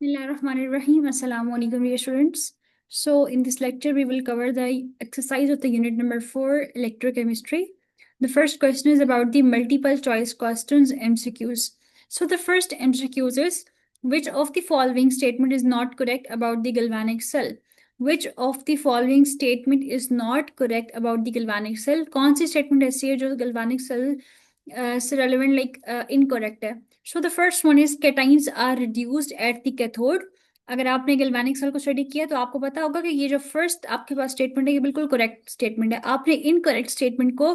Bismillahirrahmanirrahim. Assalamu alaikum, dear students. So, in this lecture, we will cover the exercise of the unit number 4, electrochemistry. The first question is about the multiple choice questions, MCQs. So, the first MCQs is which of the following statement is not correct about the galvanic cell? Which of the following statement is not correct about the galvanic cell? कौन सी statement ऐसी है जो galvanic cell से relevant incorrect है? So the first one is cations are reduced at the cathode. अगर आपने galvanic cell को study किया तो आपको पता होगा कि ये जो फर्स्ट आपके पास स्टेटमेंट है ये बिल्कुल करेक्ट स्टेटमेंट है. आपने इनकरेक्ट स्टेटमेंट को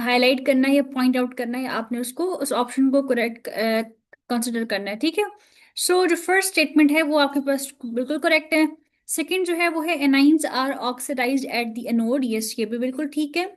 हाईलाइट करना है या पॉइंट आउट करना है, आपने उसको उस ऑप्शन को करेक्ट कंसिडर करना है. ठीक है. सो जो फर्स्ट स्टेटमेंट है वो आपके पास बिल्कुल करेक्ट है. सेकेंड जो है वो है anions are oxidised at the anode. Yes, ये भी बिल्कुल ठीक है.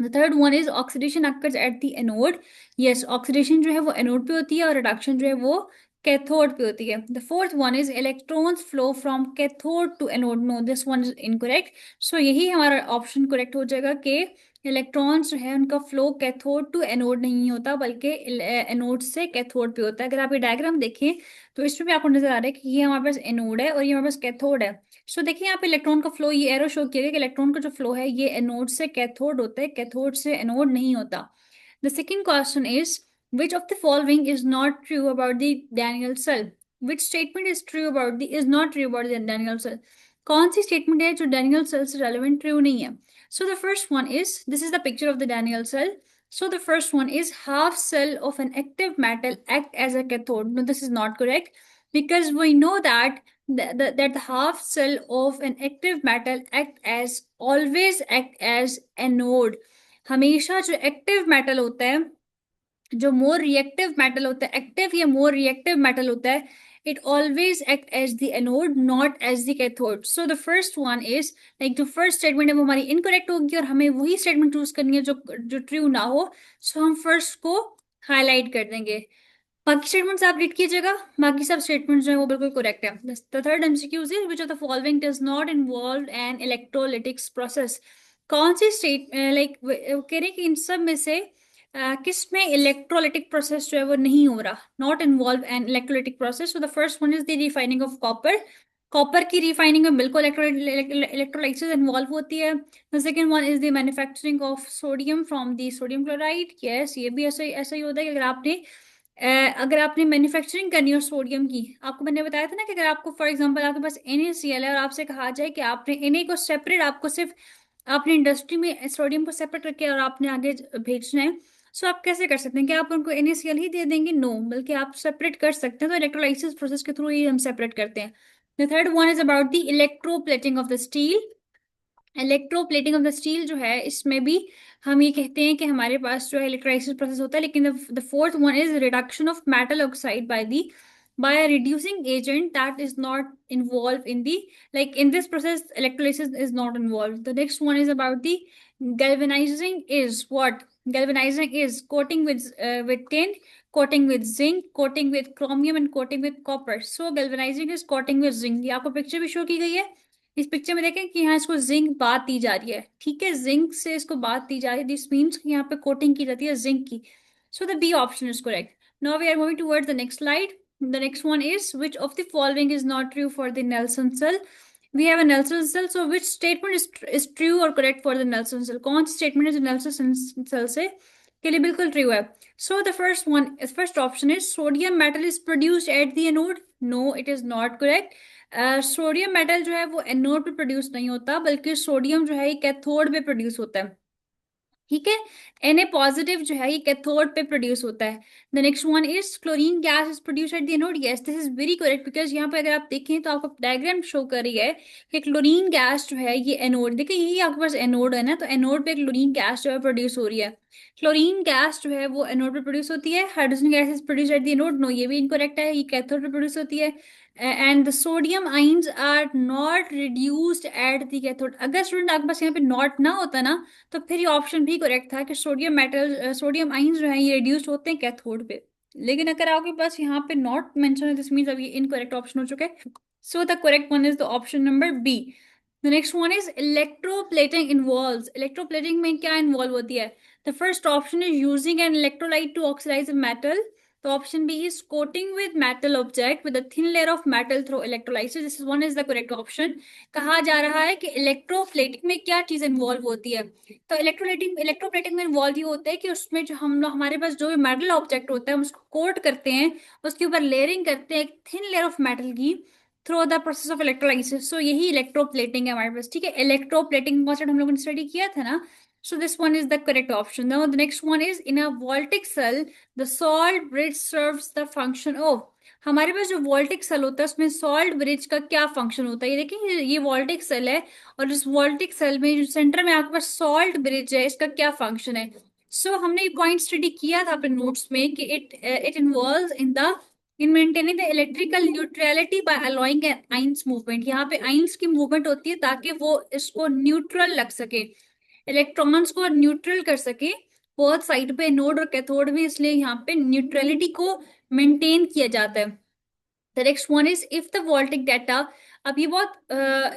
The third one is oxidation occurs at the anode. Yes, oxidation जो है वो एनोड पे होती है और रिडक्शन जो है वो कैथोड पे होती है. The fourth one is electrons flow from cathode to anode. No, this one is incorrect. So यही हमारा ऑप्शन करेक्ट हो जाएगा कि इलेक्ट्रॉन्स जो है उनका फ्लो कैथोड टू एनोड नहीं होता बल्कि एनोड से कैथोड पे होता है. अगर आप ये डायग्राम देखें तो इसमें भी आपको नजर आ रहा है कि ये हमारे पास एनोड है और ये हमारे पास कैथोड है. सो देखिए यहाँ पे इलेक्ट्रॉन का फ्लो, ये एरो शो किया गया कि इलेक्ट्रॉन का जो फ्लो है ये एनोड से कैथोड होता है, कैथोड से एनोड नहीं होता. The second question is which of the following is not true about the Daniel cell? Which statement is true about the is not true about the Daniel cell? कौन सी statement है जो Daniell cell से relevant true नहीं है? So the first one is, this is the picture of the Daniell cell. So the first one is half cell of an active metal act as a cathode. No, this is not correct because we know that that the half cell of an active metal always act as anode. हमेशा जो active metal होता है, जो more reactive metal होता है, active या more reactive metal होता है, it always act as the anode not as the cathode. So the first one is like जो first statement है वो हमारी incorrect होगी और हमें वही statement चूज करनी है जो जो true ना हो. So हम first को highlight कर देंगे. बाकी स्टेटमेंट्स आप रीड कीजिएगा, बाकी सब स्टेटमेंट्स जो है वो बिल्कुल करेक्ट है. The third MCQ is which of the following does not involve an electrolytics process. कौन सी स्टेट लाइक कह रहे हैं कि इन सब में से किस में इलेक्ट्रोलिटिक प्रोसेस जो है वो नहीं हो रहा, not involve N electrolytic process. So the first one is the refining of copper. Copper की रिफाइनिंग में बिल्कुल इलेक्ट्रोलाइसिस इन्वॉल्व होती है. The second one is the manufacturing of sodium from the sodium chloride. Yes, ये भी ऐसा ऐसा ही होता है कि अगर आपने मैन्युफैक्चरिंग करनी हो सोडियम की, आपको मैंने बताया था ना कि अगर आपको फॉर एग्जांपल आपके पास NaCl है और आपसे कहा जाए कि आपने Na को सेपरेट, आपको सिर्फ आपने इंडस्ट्री में सोडियम को सेपरेट करके और आपने आगे भेजना है, सो आप कैसे कर सकते हैं? क्या आप उनको NaCl ही दे देंगे? नो, बल्कि आप सेपरेट कर सकते हैं. तो इलेक्ट्रोलाइसिस प्रोसेस के थ्रू ही हम सेपरेट करते हैं. The third one is about the electroplating of the steel. Electroplating of the steel जो है इसमें भी हम ये कहते हैं कि हमारे पास जो है इलेक्ट्रोलाइसिस प्रोसेस होता है. लेकिन the fourth one is reduction of metal oxide by a reducing agent that is not involved in the, like in this process electrolysis is not involved. The next one is about the galvanizing is what? Galvanizing is coating with tin, coating with zinc, coating with chromium and coating with copper. So galvanizing is coating with zinc. ये आपको picture भी show की गई है. इस picture में देखें कि यहाँ इसको जिंक बात दी जा रही है. ठीक है, जिंक से इसको बात दी जा रही है. दिस मीन्स यहाँ पे कोटिंग की जाती है जिंक की. So the B option is correct. Now we are moving towards the next slide. The next one is which of the following is not true for the Nelson cell? We have a Nelson cell, so which statement is true or correct for the Nelson cell? कौन सी statement है जो Nelson cell से के लिए बिल्कुल true है? So the first option is sodium metal is produced at the anode. No, it is not correct. Sodium metal जो है वो एनोड पे प्रोड्यूस नहीं होता बल्कि सोडियम जो है ये कैथोड पे प्रोड्यूस होता है. ठीक है, Na पॉजिटिव जो है ये कैथोड पे प्रोड्यूस होता है. The next one is chlorine gas is produce at the anode. Yes, this is very correct because यहाँ पे अगर आप देखें तो आपको डायग्राम शो कर रही है कि क्लोरीन गैस जो है ये एनोड, देखिए यही आपके पास एनोड है ना, तो एनोड पे क्लोरीन गैस जो है प्रोड्यूस हो रही है. क्लोरीन गैस जो है वो एनोड पे प्रोड्यूस होती है. Hydrogen gas is produce at the anode. No, ये भी इनकरेक्ट है, ये कैथोड पे प्रोड्यूस होती है. And the sodium ions are not reduced at the cathode. अगर स्टूडेंट आपके पास यहाँ पे नॉट ना होता ना तो फिर ये ऑप्शन भी करेक्ट था कि सोडियम आइंस जो है ये रिड्यूस्ड होते हैं कैथोड पे. लेकिन अगर आपके पास यहाँ पे नॉट मेंशन है, दिस मींस अब ये इनकरेक्ट ऑप्शन हो चुका है. So the correct one is the option number B. The next one is electroplating involves. Electroplating में क्या इन्वॉल्व होती है? The first option is using an electrolyte to oxidize a metal. तो option B is coating with metal object with a thin layer of metal through electrolysis, this is one is the correct option. कहा जा रहा है कि electroplating में क्या चीज involve होती है। तो इलेक्ट्रोप्लेटिंग में इन्वॉल्व ये होता है कि उसमें जो हम लोग हमारे पास जो भी मेटल ऑब्जेक्ट होता है हम उसको कोट करते हैं, उसके ऊपर लेयरिंग करते हैं एक थिन लेयर ऑफ मेटल की through the process of electrolysis. So यही इलेक्ट्रोप्लेटिंग है हमारे पास, ठीक है। इलेक्ट्रोप्लेटिंग कॉन्सेप्ट हम लोगों ने स्टडी किया था ना। So this one is the correct option. Now the next one is in a voltaic cell, the salt bridge serves the function of। हमारे पास जो वोल्टिक सेल होता है उसमें सॉल्ट ब्रिज का क्या फंक्शन होता है, ये देखिए ये वोल्टिक सेल है और इस वोल्टिक सेल में जो सेंटर में आपके पास सॉल्ट ब्रिज है, इसका क्या फंक्शन है। हमने ये पॉइंट स्टडी किया था अपने नोट्स में कि it involves in maintaining the electrical neutrality by allowing ions movement. यहाँ पे आइंस की मूवमेंट होती है ताकि वो इसको न्यूट्रल लग सके, इलेक्ट्रॉन्स को न्यूट्रल कर सके बोथ साइड पे, एनोड और कैथोड में, इसलिए यहाँ पे न्यूट्रलिटी को मेंटेन किया जाता है। The next one is if the voltaic data, अब ये बहुत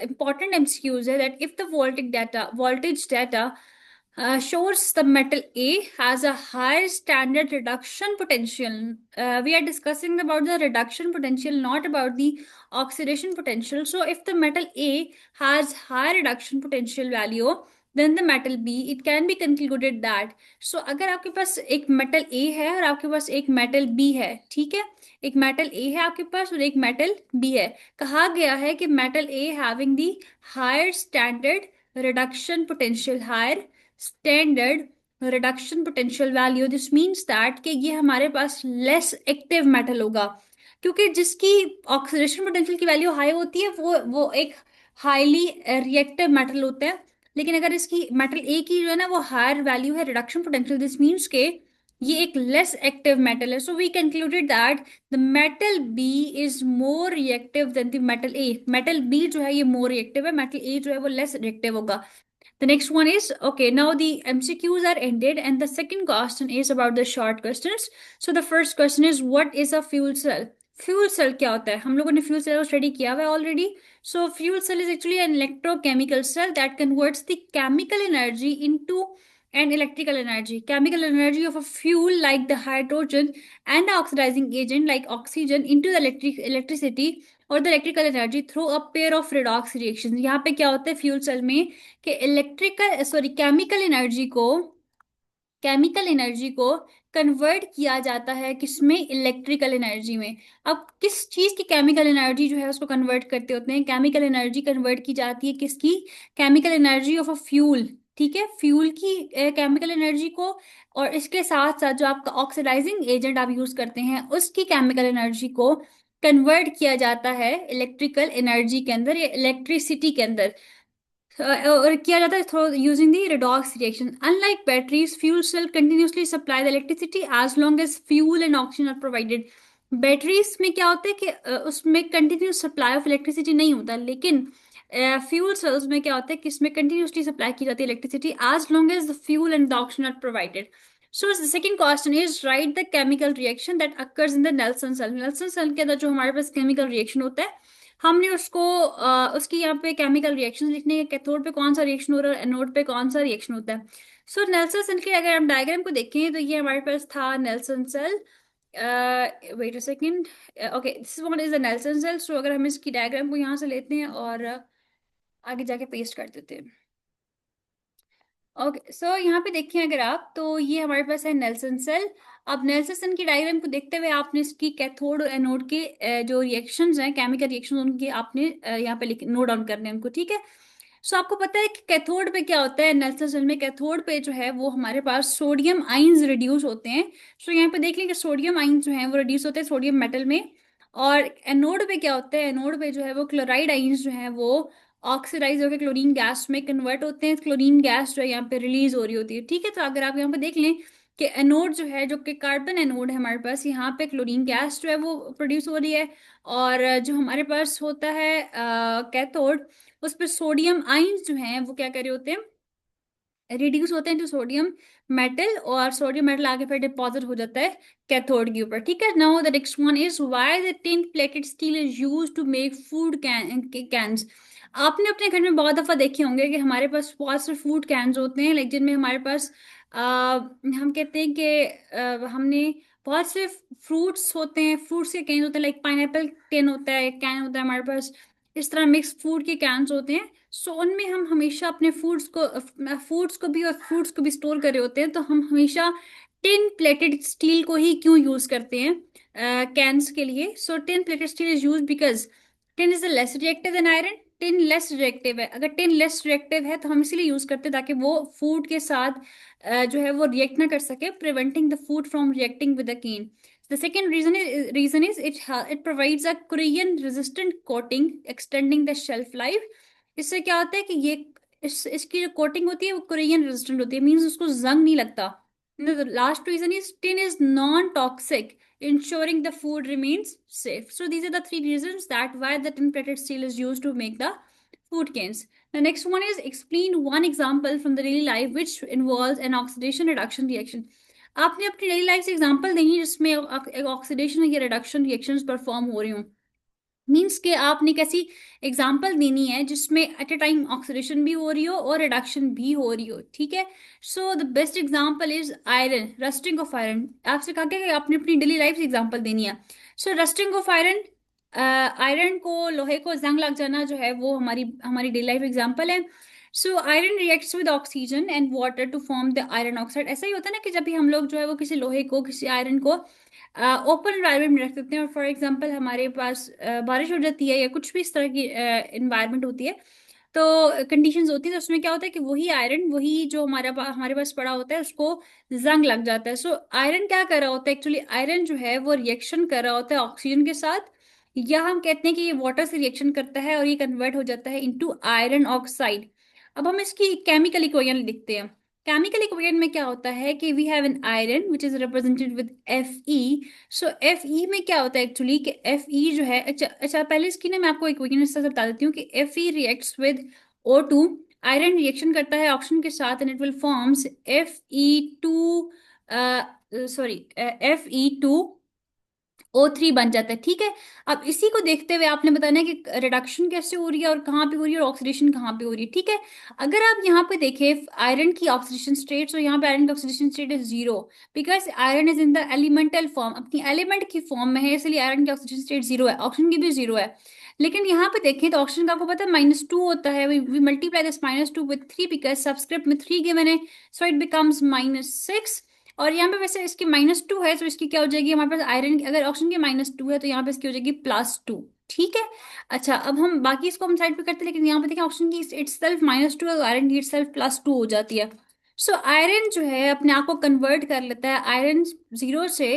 इंपॉर्टेंट एमसीक्यूज है, that if the voltaic data voltage data shows the metal A has a higher standard reduction potential. We are discussing about the reduction potential, not about the oxidation potential. So if the metal A has higher reduction potential value than the metal B, it can be concluded that, so अगर आपके पास एक metal A है और आपके पास एक metal B है, ठीक है, एक metal A है आपके पास और एक metal B है, कहा गया है कि metal A having the higher standard reduction potential, higher standard reduction potential value, this means that कि ये हमारे पास लेस एक्टिव मेटल होगा, क्योंकि जिसकी ऑक्सीडेशन पोटेंशियल की वैल्यू हाई होती है वो एक हाईली रिएक्टिव मेटल होता है। लेकिन अगर इसकी मेटल ए की जो है ना वो हायर वैल्यू है रिडक्शन पोटेंशियल, दिस मीन्स के ये एक लेस एक्टिव मेटल है। So we concluded that the metal B is more reactive than the metal A. Metal B जो है ये मोर रिएक्टिव है, मेटल ए जो है वो लेस रिएक्टिव होगा। The next one is, okay, now the MCQs are ended and the second question is about the short questions. So the first question is, what is a fuel cell? Fuel cell क्या होता है, हम लोगों ने fuel cell को study किया हुआ है already. So fuel cell is actually an electrochemical cell that converts the chemical energy into an electrical energy. Chemical energy of a fuel like the hydrogen and the oxidizing agent like oxygen into the electricity और the electrical energy through a pair of redox reaction. यहाँ पे क्या होता है fuel cell में कि chemical energy को convert किया जाता है किसमें, इलेक्ट्रिकल एनर्जी में। अब किस चीज की केमिकल एनर्जी जो है उसको कन्वर्ट करते होते हैं, केमिकल एनर्जी कन्वर्ट की जाती है किसकी, chemical energy of a fuel, ठीक है, फ्यूल की केमिकल एनर्जी को, और इसके साथ साथ जो आपका ऑक्सीडाइजिंग एजेंट आप यूज करते हैं उसकी केमिकल एनर्जी को कन्वर्ट किया जाता है इलेक्ट्रिकल एनर्जी के अंदर या इलेक्ट्रिसिटी के अंदर, और किया जाता है through using the redox reaction. Unlike batteries, fuel cell continuously supply the electricity as long as fuel and oxygen are provided. Batteries में क्या होता है कि उसमें कंटिन्यूस सप्लाई ऑफ इलेक्ट्रिसिटी नहीं होता, लेकिन फ्यूल सेल्स में क्या होता है कि इसमें कंटिन्यूसली सप्लाई की जाती है electricity as long as the fuel and the oxygen are provided. So the second question is right the chemical reaction that occurs in the Nelson cell. Nelson cell के अंदर जो हमारे पास केमिकल रिएक्शन होता है हमने उसको उसकी यहाँ पे केमिकल रिएक्शन लिखने के, कैथोड पे कौन सा रिएक्शन हो रहा है, एनोड पे कौन सा रिएक्शन होता है। सो नेल्सन सेल के अगर हम डायग्राम को देखें तो ये हमारे पास था Nelson cell, wait a second, okay this one is the Nelson cell. So अगर हम इसकी डायग्राम को यहाँ से लेते हैं और आगे जाके पेस्ट कर देते हैं। ओके सो यहाँ पे देखिए अगर आप, तो ये हमारे पास है नेल्सन सेल। अब नेल्सन सेल की डायग्राम को देखते हुए आपने इसकी कैथोड और एनोड के जो रिएक्शंस हैं, केमिकल रिएक्शन, उनके आपने यहाँ पे नोट डाउन करने हैं उनको, ठीक है। आपको पता है कि कैथोड पे क्या होता है, नेल्सन सेल में कैथोड पे जो है वो हमारे पास सोडियम आइंस रिड्यूस होते हैं। यहाँ पे देख लें कि सोडियम आइंस जो है वो रिड्यूस होते हैं सोडियम मेटल में। और एनोड पे क्या होता है, एनोड पे जो है वो क्लोराइड आइंस जो है वो ऑक्सीडाइज होकर क्लोरीन गैस में कन्वर्ट होते हैं, क्लोरीन गैस जो है यहाँ पे रिलीज हो रही होती है, ठीक है। तो अगर आप यहाँ पे देख लें कि एनोड जो है, जो कि कार्बन एनोड है हमारे पास, यहाँ पे क्लोरीन गैस जो है वो प्रोड्यूस हो रही है, और जो हमारे पास होता है कैथोड, उस पर सोडियम आइंस जो हैं वो क्या कर रहे होते हैं, रिड्यूस होते हैं टू सोडियम मेटल, और सोडियम मेटल आगे फिर डिपॉजिट हो जाता है कैथोड के ऊपर, ठीक है। Now the next one is why the tin plated steel is used to make food cans. आपने अपने घर में बहुत दफा देखे होंगे कि हमारे पास बहुत से फूड कैन्स होते हैं, लाइक जिनमें हमारे पास हम कहते हैं कि हमने बहुत से फ्रूट्स होते हैं, फ्रूट्स के कैन होते हैं, लाइक पाइनएप्पल कैन होता है, कैन होता है हमारे पास, इस तरह मिक्स फ्रूट के कैंस होते हैं। सो उनमें हम हमेशा अपने फ्रूट्स को भी स्टोर कर रहे होते हैं, तो हम हमेशा टिन प्लेटेड स्टील को ही क्यों यूज करते हैं कैंस के लिए? So tin plated steel is use because tin is less reactive than iron. Tin less reactive है, अगर टिन लेस रिएक्टिव है तो हम इसीलिए यूज करते हैं ताकि वो फूड के साथ जो है वो रिएक्ट ना कर सके, preventing the food from reacting with the can. The second reason is it provides a corrosion resistant coating, extending the shelf life. इससे क्या होता है कि ये इसकी जो कोटिंग होती है वो कोरियन रेजिस्टेंट होती है, मीन्स उसको जंग नहीं लगता। The last reason is tin is non-toxic, ensuring the food remains safe. So these are the three reasons that why the tin plated steel is used to make the food cans. The next one is explain one example from the daily life which involves an oxidation reduction reaction. आपने अपनी daily life से example देंगे जिसमें एक oxidation या reduction reactions perform हो रही हों। मीन्स के आपने कैसी एग्जाम्पल देनी है जिसमें एट ए टाइम ऑक्सीडेशन भी हो रही हो और रिडक्शन भी हो रही हो, ठीक है? So the best example is iron, rusting of iron. आपसे कहा गया कि आपने अपनी डेली लाइफ से एग्जाम्पल देनी है। सो रस्टिंग ऑफ आयरन, आयरन को, लोहे को जंग लग जाना जो है वो हमारी हमारी डेली लाइफ एग्जाम्पल है। So iron reacts with oxygen and water to form the iron oxide. ऐसा ही होता है ना कि जब भी हम लोग जो है वो किसी लोहे को, किसी आयरन को ओपन एनवायरनमेंट में रख सकते हैं, और फॉर एग्जांपल हमारे पास बारिश हो जाती है या कुछ भी इस तरह की एनवायरनमेंट होती है, तो कंडीशंस होती है, तो उसमें क्या होता है कि वही आयरन, वही जो हमारे पास पड़ा होता है उसको जंग लग जाता है। सो आयरन क्या कर रहा होता है? एक्चुअली आयरन जो है वो रिएक्शन कर रहा होता है ऑक्सीजन के साथ, या हम कहते हैं कि ये वाटर से रिएक्शन करता है और ये कन्वर्ट हो जाता है इनटू आयरन ऑक्साइड। अब हम इसकी केमिकल इक्वेशन लिखते हैं। केमिकल इक्वेशन में क्या होता है कि we have an iron which is represented with Fe। So Fe में क्या होता है एक्चुअली कि Fe जो है, अच्छा पहले इसकी ना मैं आपको इक्वेशन इस तरह से बता देती हूँ कि Fe reacts with O2। Iron reaction करता है ऑक्सीजन के साथ and it will forms Fe2, sorry Fe2 O3 बन जाता है, ठीक है? अब इसी को देखते हुए आपने बताना है कि रिडक्शन कैसे हो रही है और कहाँ पे हो रही है और ऑक्सीडेशन कहाँ पे हो रही है, ठीक है? अगर आप यहाँ पे देखें आयरन की ऑक्सीडेशन स्टेट, तो यहाँ पे आयरन की oxidation state is zero, because iron is in the elemental form, अपनी एलिमेंट की फॉर्म में है, इसलिए आयरन की ऑक्सीडेशन स्टेट जीरो है, ऑक्सीजन की भी जीरो है। लेकिन यहाँ पे देखें तो ऑक्सीजन का आपको पता है -2 होता है, we multiply this -2 with 3 because subscript में 3 गिवन है, सो इट बिकम्स -6। और यहाँ पे वैसे इसकी -2 है, तो इसकी क्या हो जाएगी हमारे पास आयरन की, अगर ऑक्सीजन की -2 है तो यहाँ पे इसकी हो जाएगी +2, ठीक है? अच्छा, अब हम बाकी इसको हम साइड पे करते हैं, लेकिन यहाँ पे देखें ऑक्सीजन की इटसेल्फ -2 है, तो आयरन की इटसेल्फ +2 हो जाती है। सो आयरन जो है अपने आप को कन्वर्ट कर लेता है आयरन जीरो से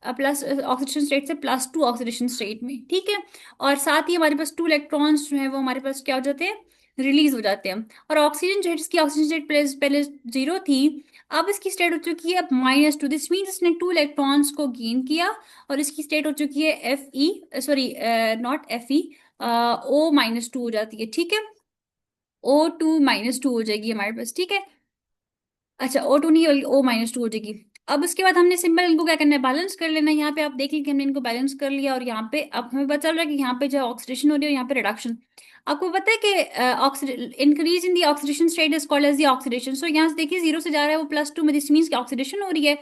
प्लस ऑक्सीडेशन स्टेट से +2 ऑक्सीडेशन स्टेट में, ठीक है? और साथ ही हमारे पास 2 इलेक्ट्रॉन्स जो है वो हमारे पास क्या हो जाते हैं, रिलीज हो जाते हैं। और ऑक्सीजन जो है जिसकी ऑक्सीजन स्टेट पहले जीरो थी, अब इसकी स्टेट हो चुकी है अब -2। दिस मीन्स इसने 2 इलेक्ट्रॉन्स को गेन किया और इसकी स्टेट हो चुकी है सॉरी नॉट Fe, O-2 हो जाती है, ठीक है? O2-2 हो जाएगी हमारे पास, ठीक है? अच्छा, O2 नहीं होगी, O-2 हो जाएगी। अब उसके बाद हमने सिंपल इनको क्या करना है, बैलेंस कर लेना है। यहाँ पे आप देख लीजिए हमने इनको बैलेंस कर लिया, और यहाँ पे अब हमें पता चल रहा है कि यहाँ पे जो ऑक्सीडेशन हो रही है, यहाँ पे रिडक्शन। आपको पता है कि increase in the oxidation state is called as the oxidation. So यहाँ से देखिए जीरो से जा रहा है वो +2 में, दिस मीन्स की ऑक्सीडेशन हो रही है।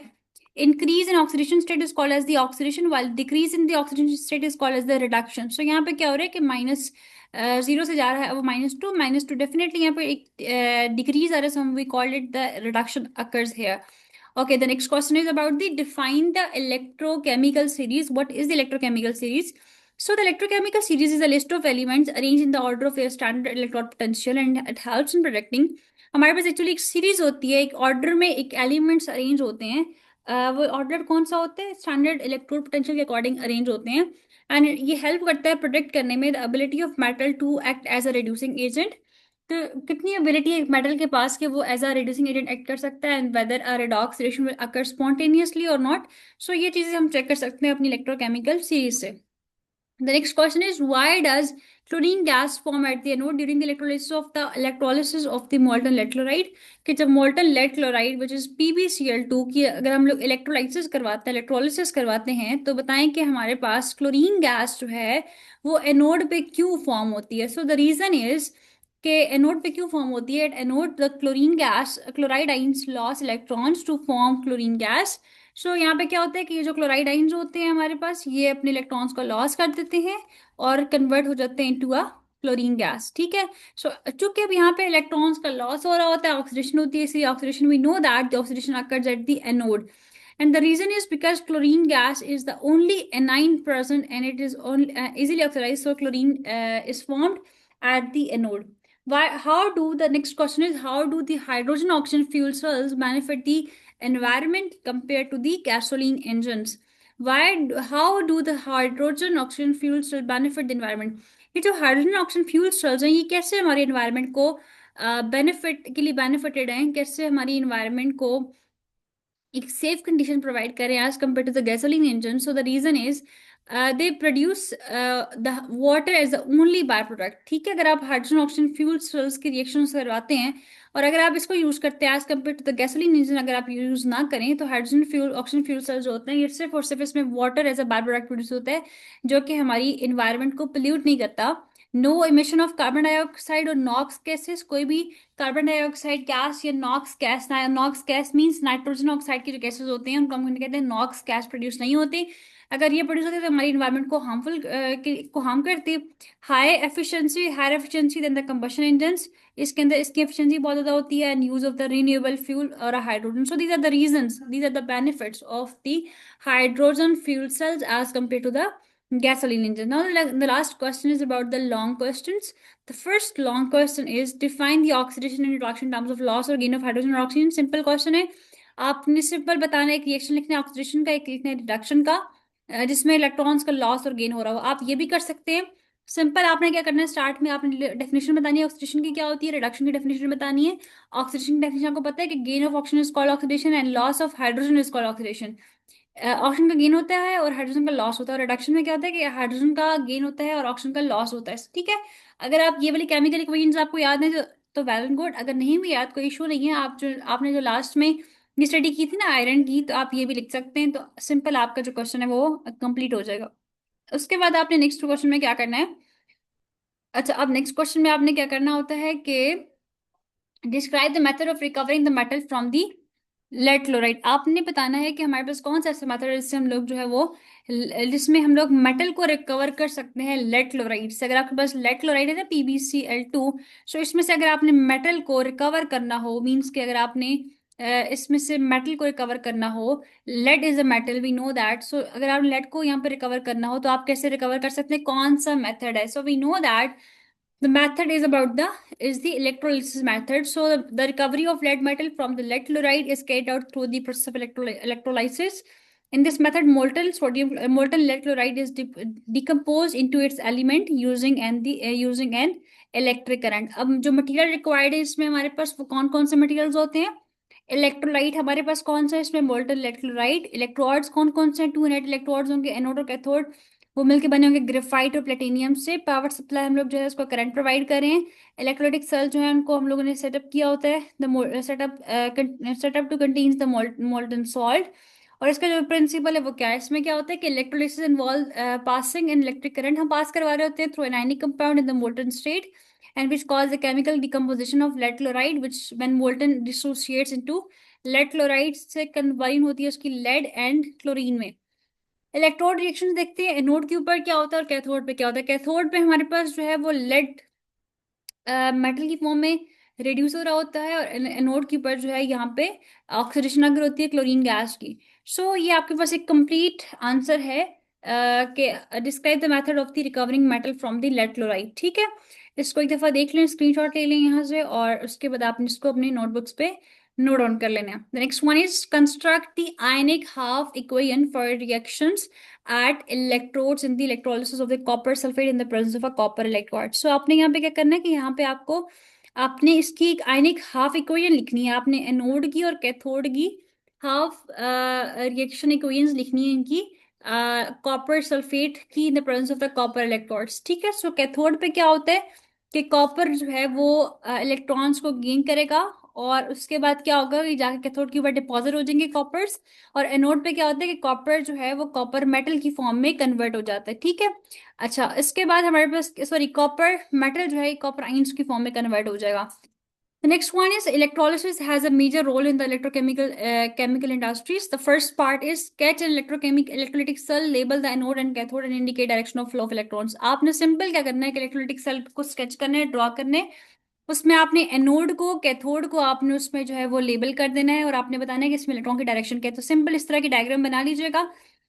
Increase in oxidation state is called as the oxidation, while decrease in the oxidation state is called as the reduction. So यहाँ पे क्या हो रहा है कि जीरो से जा रहा है वो -2 डेफिनेटली यहाँ पे एक डिक्रीज आ रहा है, we called it the reduction occurs here. Okay, the next question is about the define the electrochemical series. What is the electrochemical series? So the electrochemical series is a list of elements arranged in the order of their standard electrode potential and it helps in predicting. हमारे पास actually एक series होती है, एक order में एक elements arrange होते हैं। वो ऑर्डर कौन सा होता है? स्टैंडर्ड इलेक्ट्रोड पोटेंशियल के अकॉर्डिंग अरेंज होते हैं, एंड ये हेल्प करता है प्रोडिक्ट करने में the ability of metal to act as a reducing agent. तो कितनी एबिलिटी है मेटल के पास कि वो as a reducing agent act कर सकता है, and whether a redox reaction will occur spontaneously और नॉट। सो ये चीजें हम चेक कर सकते हैं अपनी इलेक्ट्रोकेमिकल सीरीज से। The next question is why does chlorine gas form at the anode during the electrolysis of the molten lead chloride? कि जब molten lead chloride which is PbCl2 की अगर हम लोग इलेक्ट्रोलाइसिस करवाते हैं तो बताएं कि हमारे पास क्लोरीन गैस जो है वो एनोड पे क्यों फॉर्म होती है? सो द रीजन इज कि एनोड पे क्यों फॉर्म होती है? At anode the chlorine gas chloride ions loss electrons to form chlorine gas, so यहाँ पे क्या होता है कि ये जो क्लोराइड आइंस होते हैं हमारे पास, ये अपने इलेक्ट्रॉन्स को लॉस कर देते हैं और कन्वर्ट हो जाते हैं इनटू अ क्लोरीन गैस। ठीक है। सो चूंकि अब यहाँ पे इलेक्ट्रॉन्स का लॉस हो रहा होता है, ऑक्सीडेशन होती है, इसलिए oxidation we know that the oxidation occurs at the anode, and the reason is because chlorine gas is the only anion present and it is only easily oxidized, so chlorine is formed at the anode. Why? How do the next question is, how do the hydrogen oxygen fuel cells benefit the environment compared to the gasoline engines? How do the hydrogen oxygen fuel cell benefit the environment? ये जो hydrogen oxygen fuel sales हैं, ये कैसे हमारे environment को benefit के लिए benefited हैं, कैसे हमारी इन्वायरमेंट को एक सेफ कंडीशन प्रोवाइड करें as compare to the gasoline engine? So the reason is they produce the water as the only by product. ठीक है। अगर आप हाइड्रोजन ऑक्सीजन फ्यूल सेल्स की रिएक्शन करवाते हैं और अगर आप इसको यूज करते हैं as compare to the gasoline engine, अगर आप यूज ना करें, तो hydrogen fuel oxygen fuel cells जो होते हैं, ये सिर्फ और सिर्फ इसमें water as a by product produce होता है, जो कि हमारी इन्वायरमेंट को पोल्यूट नहीं करता। No emission of carbon dioxide और नॉक्स गैसेस, कोई भी कार्बन डाइऑक्साइड गैस या NOx gas, NOx gas means nitrogen oxide की जो गैसेस होते हैं उनको हम कहते हैं नॉक्स गैस, प्रोड्यूस नहीं होती। अगर ये प्रोड्यूस होती है तो हमारी इन्वायरमेंट को हार्मफुल को हार्म करती। Higher efficiency than the combustion engines, इसके अंदर इसकी एफिशिएंसी बहुत ज्यादा होती है, and use of the renewable fuel और hydrogen. So these are the reasons, these are the benefits of the hydrogen fuel cells as compare to the gasoline engine. Now, the last question is about the long questions. The first long question is, define the oxidation and reduction in terms of loss or gain of hydrogen or oxygen. Simple question है, आपने simple बताना है, एक reaction लिखना है oxidation का, एक लिखना है रिडक्शन का, जिसमें इलेक्ट्रॉन्स का लॉस और गेन हो रहा हो। आप ये भी कर सकते हैं। सिंपल आपने क्या करना है, स्टार्ट में आपने डेफिनेशन बतानी है ऑक्सीडेशन की क्या होती है, रिडक्शन की डेफिनेशन बतानी है। ऑक्सीडेशन की डेफिनेशन आपको पता है कि gain of oxygen is called oxidation and loss of hydrogen is called oxidation. Oxygen का गेन होता है और हाइड्रोजन का लॉस होता है, और रिडक्शन में क्या होता है कि हाइड्रोजन का गेन होता है और ऑक्सीजन का लॉस होता है। ठीक है। अगर आप ये वाली केमिकल इक्वेशंस आपको याद है तो वेल एंड गुड, अगर नहीं भी याद कोई इशू नहीं है। आपने जो लास्ट में ये स्टडी की थी ना आयरन की, तो आप ये भी लिख सकते हैं, तो सिंपल आपका जो क्वेश्चन है वो कंप्लीट हो जाएगा। उसके बाद आपने नेक्स्ट क्वेश्चन में क्या करना है, अच्छा अब नेक्स्ट क्वेश्चन में आपने क्या करना होता है कि describe the method of recovering the metal from the lead chloride. आपने बताना है कि हमारे पास कौन सा ऐसा मेथड है जिससे हम लोग जो है वो जिसमें हम लोग मेटल को रिकवर कर सकते हैं लेड क्लोराइड से। अगर आपके पास लेड क्लोराइड है ना, PbCl2, सो इसमें से अगर आपने मेटल को रिकवर करना हो, मीन्स कि अगर आपने इसमें से मेटल को रिकवर करना हो, lead is a metal we know that, so अगर आप लेड को यहाँ पे रिकवर करना हो तो आप कैसे रिकवर कर सकते हैं, कौन सा मेथड है? So we know that the method is about the electrolysis method. So the recovery of lead metal from the lead chloride is carried out through the process of electrolysis. In this method, molten lead chloride is decomposed into its element using an electric current. अब जो material required है इसमें हमारे पास वो कौन कौन से materials होते हैं? इलेक्ट्रोलाइट हमारे पास कौन सा है इसमें? Molten lead chloride. इलेक्ट्रोड्स कौन कौन से हैं? 2 नेट इलेक्ट्रोड्स होंगे, एनोड और कैथोड, वो मिलके बने होंगे ग्रेफाइट और प्लेटिनियम से। पावर सप्लाई हम लोग जो है उसको करंट प्रोवाइड कर रहे हैं। इलेक्ट्रोलाइटिक सेल जो है उनको हम लोगों ने सेटअप किया होता है, the setup to contains the molten salt. और इसका जो प्रिंसिपल है वो क्या है, इसमें क्या होता है कि electrolysis involve passing in electric current हम पास करवा रहे होते हैं through an ionic compound in the molten state, and which cause the chemical decomposition of lead chloride, which when molten dissociates into lead chloride से कन्बाइन होती है उसकी lead and chlorine में। इलेक्ट्रोड रिएक्शन देखते हैं, एनोड के ऊपर क्या होता है और कैथोड पे क्या होता है। कैथोड पे हमारे पास जो है वो लेड मेटल की फॉर्म में रिड्यूस हो रहा होता है, और एनोड के ऊपर जो है यहाँ पे ऑक्सीडेशन अगर होती है क्लोरीन गैस की। सो ये आपके पास एक कंप्लीट आंसर है कि describe the method of the recovering metal from the lead chloride. ठीक है। इसको एक दफा देख लें, स्क्रीनशॉट ले लें यहाँ से, और उसके बाद आपने इसको अपने नोटबुक्स पे नोट डाउन कर लेना है। The next one is construct the ionic half equation for reactions at electrodes in the electrolysis of the copper sulfate in the presence of a copper electrode. So आपने यहाँ पे क्या करना है कि यहाँ पे आपने इसकी एक आयनिक हाफ इक्वेशन लिखनी है। आपने एनोड की और कैथोड की हाफ रिएक्शन इक्वेशंस लिखनी है इनकी कॉपर सल्फेट की in the presence of the copper electrodes. ठीक है। सो कैथोड पे क्या होता है कि कॉपर जो है वो इलेक्ट्रॉन्स को गेन करेगा, और उसके बाद क्या होगा कि जाके कैथोड के ऊपर डिपॉजिट हो जाएंगे कॉपर्स, और एनोड पे क्या होता है कि कॉपर जो है वो कॉपर मेटल की फॉर्म में कन्वर्ट हो जाता है। ठीक है। अच्छा इसके बाद हमारे पास सॉरी कॉपर मेटल जो है कॉपर आइंस की फॉर्म में कन्वर्ट हो जाएगा। The next one is electrolysis has a major role in the electrochemical chemical industries. The first part is sketch an electrolytic cell, label the anode and cathode and indicate direction of flow of electrons. आपने simple क्या करना है कि electrolytic cell को sketch करना है, draw करने है, उसमें आपने एनोड को कैथोड को आपने उसमें जो है वो लेबल कर देना है और आपने बताना है कि इसमें इलेक्ट्रॉन की डायरेक्शन क्या है। तो सिंपल इस तरह की डायग्राम बना लीजिएगा।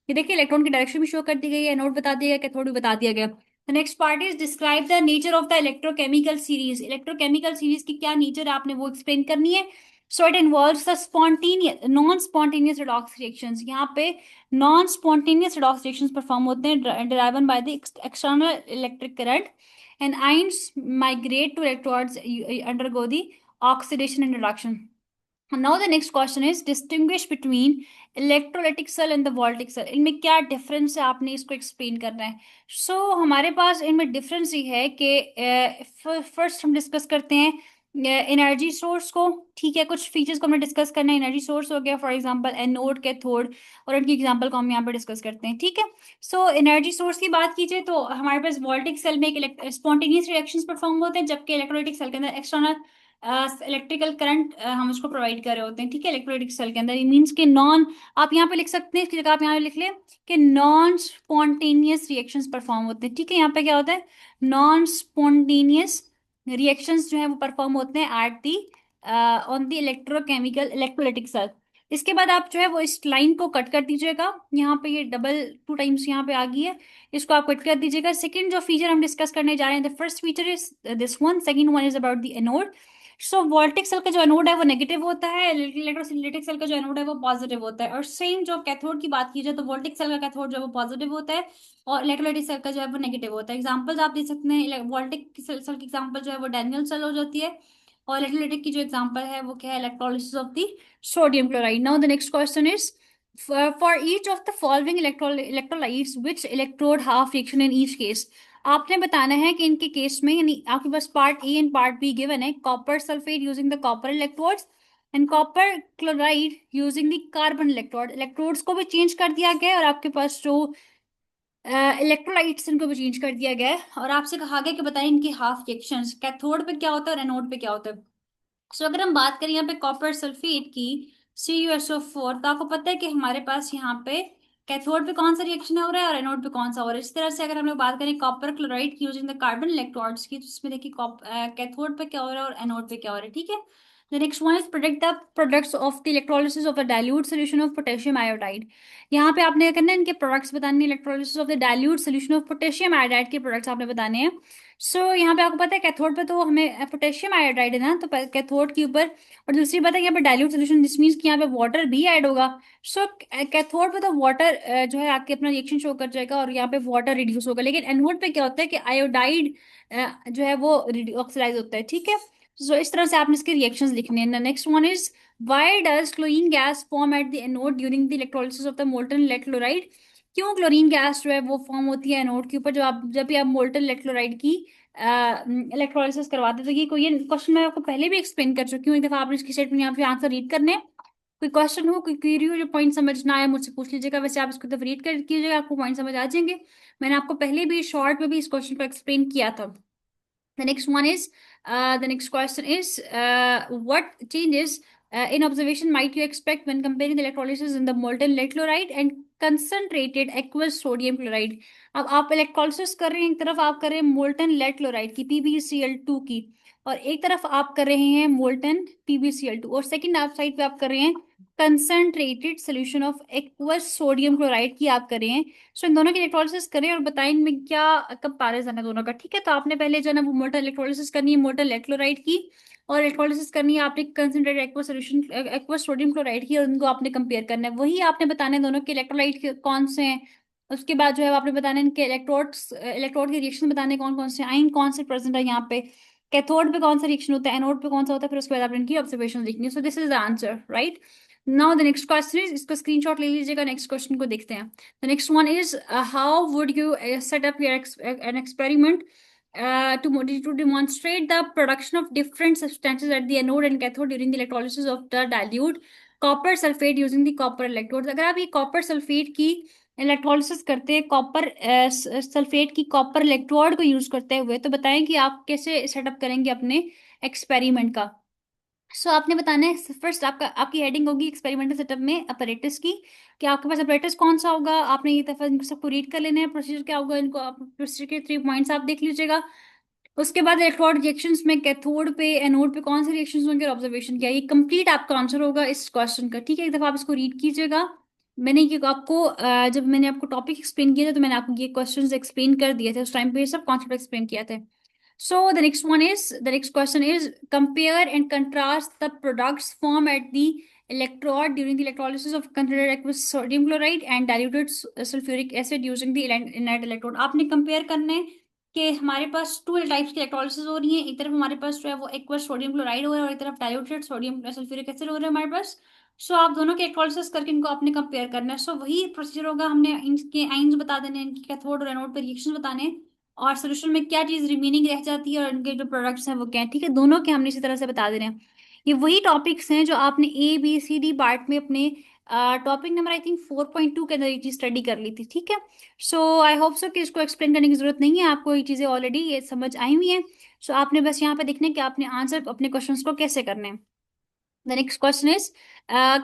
ये देखिए इलेक्ट्रॉन की डायरेक्शन भी शो कर दी गई है, एनोड बता दिया गया, कैथोड भी बता दिया गया। The next part is describe the nature of the electrochemical series. Electrochemical series की क्या नेचर है आपने वो एक्सप्लेन करनी है। So it involves the spontaneous non spontaneous redox reactions. यहाँ पे non spontaneous redox reactions perform होते हैं driven by the external electric current and ions migrate to electrodes undergo the oxidation and reduction. And now the next question is distinguish between electrolytic cell and the voltaic cell. इनमें क्या difference है आपने इसको explain करना है। हमारे पास इनमें difference ये है कि फर्स्ट हम डिस्कस करते हैं एनर्जी सोर्स को। ठीक है, कुछ फीचर्स को हमने डिस्कस करना है। एनर्जी सोर्स हो गया फॉर एग्जांपल एनोड कैथोड, और उनकी एग्जांपल को हम यहाँ पे डिस्कस करते हैं। ठीक है, एनर्जी सोर्स की बात कीजिए तो हमारे पास वोल्टिक सेल में एक स्पॉन्टेनियस रिएक्शंस परफॉर्म होते हैं, जबकि इलेक्ट्रोलाइटिक सेल के अंदर एक्सटर्नल इलेक्ट्रिकल करंट हम उसको प्रोवाइड कर रहे होते हैं। ठीक है, इलेक्ट्रोलाइटिक सेल के अंदर मीन्स के नॉन, आप यहाँ पे लिख सकते हैं, इसकी जगह आप यहाँ पे लिख लें कि नॉन स्पॉन्टेनियस रिएक्शंस परफॉर्म होते हैं। ठीक है, यहाँ पे क्या होता है, नॉन स्पॉन्टेनियस रिएक्शंस जो है वो परफॉर्म होते हैं at the on the electrochemical electrolytic cell. इसके बाद आप जो है वो इस लाइन को कट कर दीजिएगा। यहाँ पे ये डबल 2 टाइम्स यहाँ पे आ गई है, इसको आप कट कर दीजिएगा। सेकंड जो फीचर हम डिस्कस करने जा रहे हैं, the first feature is this one, second one is about the anode. Voltaic cell का जो एनोड है वो नेगेटिव होता है, इलेक्ट्रोलाइटिक सेल का जो एनोड है वो पॉजिटिव होता है। और सेम जो कैथोड की बात की जाए तो वोल्टिक सेल का कैथोड जो है वो पॉजिटिव होता है और इलेक्ट्रोलाइटिक सेल का जो है वो नेगेटिव होता है। एग्जांपल्स आप दे सकते हैं, वोल्टिक सेल की एग्जांपल जो है वो डैनियल सेल हो जाती है, और इलेक्ट्रोलाइटिक की जो एग्जांपल है वो क्या है, electrolysis of the sodium chloride. Now the next question is for each of the following electrolytes which electrode half reaction in each case. आपने बताना है कि इनके केस में, यानी आपके पास part A and part B given है, copper sulphate using the copper electrodes and copper chloride using the carbon electrode. Electrodes को भी चेंज कर दिया गया है और आपके पास जो इलेक्ट्रोलाइट्स इनको भी चेंज कर दिया गया है, और आपसे कहा गया कि बताएं इनकी हाफ रिएक्शंस, कैथोड पे क्या होता है और एनोड पे क्या होता है। अगर हम बात करें यहाँ पे कॉपर सल्फेट की, CuSO4, तो आपको पता है कि हमारे पास यहाँ पे कैथोड पे कौन सा रिएक्शन हो रहा है और एनोड पे कौन सा हो रहा है। इस तरह से अगर हम लोग बात करें कॉपर क्लोराइड की यूजिंग द कार्बन इलेक्ट्रोड्स की, तो इसमें देखिए कैथोड पे क्या हो रहा है और एनोड पे क्या हो रहा है। ठीक है, the next one is predict the products of the electrolysis of a dilute solution of potassium iodide। यहाँ पे आपने क्या करना है, इनके प्रोडक्ट्स बताने, electrolysis of the dilute solution of potassium iodide के प्रोडक्ट्स आपने बताने हैं। यहाँ पे आपको पता है कैथोड पे तो हमें पोटेशियम आयोडाइड है ना, तो कैथोड के ऊपर, और दूसरी बात है यहाँ पे डाइल्यूट सोल्यूशन, दिस मीन्स कि यहाँ पे वाटर भी ऐड होगा। कैथोड पे तो वाटर जो है आपके अपना रिएक्शन शो कर जाएगा और यहाँ पे वाटर रिड्यूस होगा, लेकिन एनोड पे क्या होता है कि आयोडाइड जो है वो ऑक्सीडाइज होता है। ठीक है, इस तरह से आपने इसके रिएक्शंस लिखने हैं। Next one is why does chlorine gas form eight the anode during the electrolysis of the molten electrolyte. क्यों क्लोरीन गैस जो है वो फॉर्म होती है एनोड के ऊपर जब भी आप मोल्टन इलेक्ट्रोलाइट की इलेक्ट्रोलिसिस करवाते हैं। तो ये क्वेश्चन मैं आपको पहले भी एक्सप्लेन कर चुकी हूँ, एक दफा आपने इसकी स्टेटमेंट यहाँ पे आंसर रीड करने हैं। कोई क्वेश्चन हो, कोई क्वेरी हो, जो पॉइंट समझ ना आए मुझसे पूछ लीजिएगा, वैसे आप इसको रीड कर कीजिएगा, आपको पॉइंट समझ आ जाएंगे। मैंने आपको पहले भी शॉर्ट में भी इस क्वेश्चन को एक्सप्लेन किया था। The next question is what changes in observation might you expect when comparing the electrolysis in the molten lead chloride and concentrated aqueous sodium chloride। अब आप इलेक्ट्रोलिसिस कर रहे हैं, एक तरफ आप कर रहे हैं मोल्टन लेड क्लोराइड की PbCl2 की, और एक तरफ आप कर रहे हैं मोल्टन PbCl2, और सेकंड आप साइड पे आप कर रहे हैं concentrated solution of aqueous sodium chloride की आप कर रहे हैं। इन दोनों की इलेक्ट्रोलिसिस करें और बताएं इनमें क्या कंपैरिजन है दोनों का। ठीक है, तो आपने पहले जो है ना वो मोल्टन इलेक्ट्रोलिसिस करनी है मोल्टन इलेक्ट्रोलाइट की, और इलेक्ट्रोलिसिस करनी है आपने concentrated aqueous solution aqueous sodium chloride की, और उनको आपने कंपेयर करना है। वही आपने बताना है दोनों के इलेक्ट्रोलाइट कौन से हैं। उसके बाद जो है आपने बताना है इनके इलेक्ट्रोड के रिएक्शन बताने कौन कौन से, आयन कौन से प्रेजेंट है यहाँ पे, कैथोड पे कौन सा रिएक्शन होता है, एनोड पे कौन सा होता है, फिर उसके बाद आपने इनकी ऑब्जर्वेशन लिखनी है। This is the answer, right. Now the next question is, इसको स्क्रीनशॉट ले लीजिएगा, नेक्स्ट क्वेश्चन को देखते हैं। The next one is how would you set up an experiment to demonstrate the production of different substances at the anode and cathode during the electrolysis of the dilute copper sulfate using the copper electrodes। अगर आप ये copper sulphate की electrolysis करते हैं copper sulphate की copper electrode को use करते हुए, तो बताएं कि आप कैसे सेटअप करेंगे अपने एक्सपेरिमेंट का। सो आपने बताना है फर्स्ट, आपकी हेडिंग होगी एक्सपेरिमेंटल सेटअप में अपरेटस की, कि आपके पास अपरेटस कौन सा होगा। आपने ये दफा इनको सबको रीड कर लेना है, प्रोसीजर क्या होगा, इनको प्रोसीजर के 3 पॉइंट्स आप देख लीजिएगा। उसके बाद इलेक्ट्रोड रिएक्शंस में कैथोड पे एनोड पे कौन से रिएक्शंस होंगे और ऑब्जर्वेशन क्या है, ये कंप्लीट आपका आंसर होगा इस क्वेश्चन का। ठीक है, एक दफा आप इसको रीड कीजिएगा। मैंने ये आपको जब मैंने आपको टॉपिक एक्सप्लेन किया था तो मैंने आपको ये क्वेश्चंस एक्सप्लेन कर दिए थे, उस टाइम पे ये सब कॉन्सेप्ट एक्सप्लेन किया था। So the next question is compare and contrast the products formed at the electrode during the electrolysis of considered aqueous sodium chloride and diluted sulfuric acid using the inert electrode। आपने compare करना है कि हमारे पास two types की electrolysis हो रही है। एक तरफ हमारे पास जो है वो एक्वस सोडियम क्लोराइड हो रहा है और एक तरफ डाइल्यूटेड सोडियम सल्फ्यूरिक एसिड हो रहा है हमारे पास। सो आप दोनों के इलेक्ट्रोलिसिस करके इनको आपने कंपेयर करना है। सो वही प्रोसीजर होगा, हमने इनके आइंस बता देने हैं, इनके कैथोड और एनोड पे रिएक्शन बताने हैं और सोल्यूशन में क्या चीज रिमेनिंग रह जाती है और उनके जो प्रोडक्ट्स हैं वो क्या है। ठीक है, दोनों के हमने इसी तरह से बता दे रहे हैं। ये वही टॉपिक्स हैं जो आपने A B C D part में अपने टॉपिक नंबर आई थिंक 4.2 के अंदर ये चीज स्टडी कर ली थी। ठीक है, सो आई होप सो कि इसको एक्सप्लेन करने की जरूरत नहीं है, आपको ये चीजें ऑलरेडी ये समझ आई हुई हैं। सो आपने बस यहाँ पे देखना है कि आपने आंसर अपने क्वेश्चंस को कैसे करने हैं। The next question is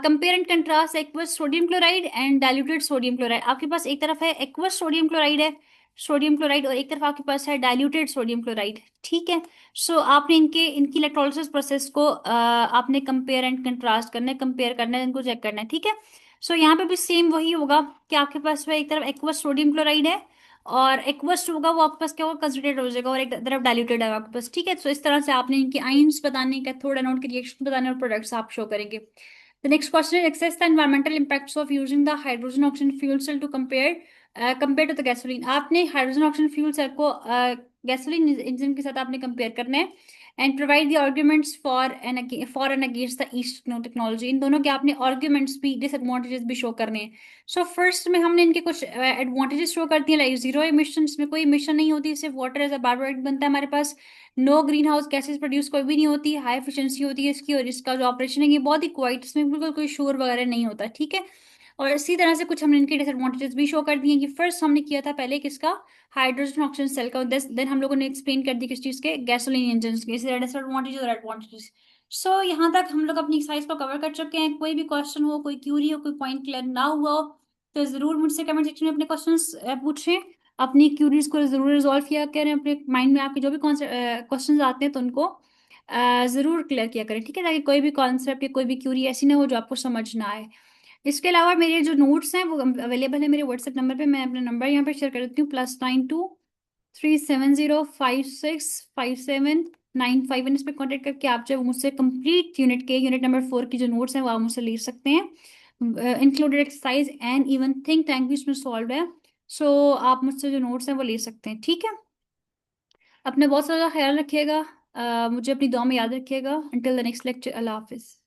compare and contrast aqueous sodium chloride and diluted sodium chloride। आपके पास एक तरफ है aqueous sodium chloride है, सोडियम क्लोराइड, और एक तरफ आपके पास है डाइल्यूटेड सोडियम क्लोराइड। ठीक है, सो आपने इनकी इलेक्ट्रोलिसिस प्रोसेस को आपने कंपेयर एंड कंट्रास्ट करना है, कंपेयर करना है, इनको चेक करना है। ठीक है, सो यहाँ पे भी सेम वही होगा कि आपके पास एक तरफ एक्वस सोडियम क्लोराइड है और एक्वस होगा वो आपके पास क्या होगा, कंसंट्रेट हो जाएगा, और एक तरफ डाइल्यूटेड है आपके पास। ठीक है, तो इस तरह से आपने इनके आइंस बताने, कैथोड एनोड के रिएक्शन बताने और प्रोडक्ट्स आप शो करेंगे। The next question is assess the environmental impacts of using the hydrogen oxygen fuel cell to compare to the gasoline। आपने हाइड्रोजन ऑक्सीजन फ्यूल सेल को गैसोलीन इंजन के साथ आपने कंपेयर करना है and provide the arguments for and against the east technology. इन दोनों के आपने आर्ग्यूमेंट्स भी डिसएडवांटेजेस भी शो करने हैं। सो फर्स्ट में हमने इनके कुछ एडवांटेजेस शो कर दिए, लाइक जीरो इमिशन, इसमें कोई इमिशन नहीं होती, सिर्फ water as a by product बनता है हमारे पास। No greenhouse gases produce कोई भी नहीं होती, हाई एफिशिएंसी होती है इसकी, और इसका जो ऑपरेशन है ये बहुत ही क्वाइट, इसमें बिल्कुल कोई शोर वगैरह नहीं होता। ठीक है, और इसी तरह से कुछ हमने इनके डिसएडवांटेजेस भी शो कर दिए कि फर्स्ट हमने किया था पहले किसका, हाइड्रोजन ऑक्सीजन सेल का, देन हम लोगों ने एक्सप्लेन कर दी किस चीज के, गैसोलीन इंजन के, इसी डिसएडवांटेज और एडवांटेजेस। सो यहाँ तक हम लोग अपनी एक्सरसाइज को कवर कर चुके हैं। कोई भी क्वेश्चन हो, कोई क्यूरी हो, कोई पॉइंट क्लियर ना हुआ हो तो जरूर मुझसे कमेंट सेक्शन में अपने क्वेश्चन पूछें, अपनी क्यूरीज को जरूर रिजॉल्व किया करें, अपने माइंड में आपके जो भी क्वेश्चन आते हैं तो उनको जरूर क्लियर किया करें। ठीक है, ताकि कोई भी कॉन्सेप्ट या कोई भी क्यूरी ऐसी ना हो जो आपको समझ ना आए। इसके अलावा मेरे जो नोट्स हैं वो अवेलेबल है मेरे व्हाट्सएप नंबर पे, मैं अपना नंबर यहाँ पे शेयर कर देती हूँ, +92 370565795। इस पर कॉन्टेक्ट करके आप जो है वो मुझसे कंप्लीट यूनिट नंबर 4 की जो नोट्स हैं वो आप मुझसे ले सकते हैं, included exercise and even think tank भी इसमें सॉल्व है। सो आप मुझसे जो नोट्स हैं वो ले सकते हैं। ठीक है, अपना बहुत सारा ख्याल रखिएगा, मुझे अपनी दुआ में याद रखिएगा। Until the next lecture, Allah Hafiz.